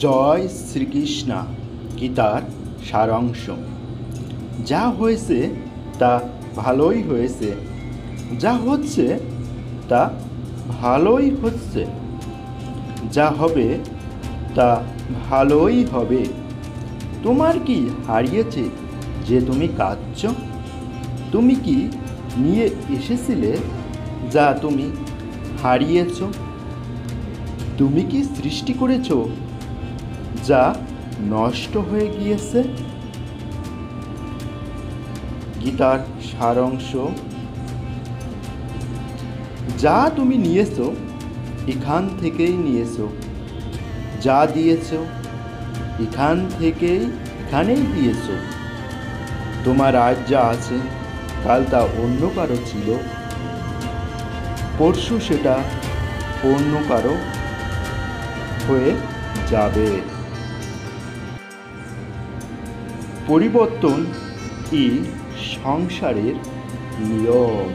জয় শ্রীকৃষ্ণ গীতার সারাংশ। যা হয়েছে তা ভালোই হয়েছে, যা হচ্ছে তা ভালোই হচ্ছে, যা হবে তা ভালোই হবে। তোমার কি হারিয়েছে যে তুমি কাঁদছ? তুমি কি নিয়ে এসেছিলে যা তুমি হারিয়েছ? তুমি কি সৃষ্টি করেছ যা নষ্ট হয়ে গিয়েছে? গীতার সারাংশ। যা তুমি নিয়েছো এখান থেকেই নিয়েছো, যা দিয়েছো এখানেই দিয়েছো। তোমার আজ যা আছে কাল তা অন্য কারো ছিল, পরশু সেটা অন্য কারো হয়ে যাবে। পরিবর্তন ই সংসারের নিয়ম।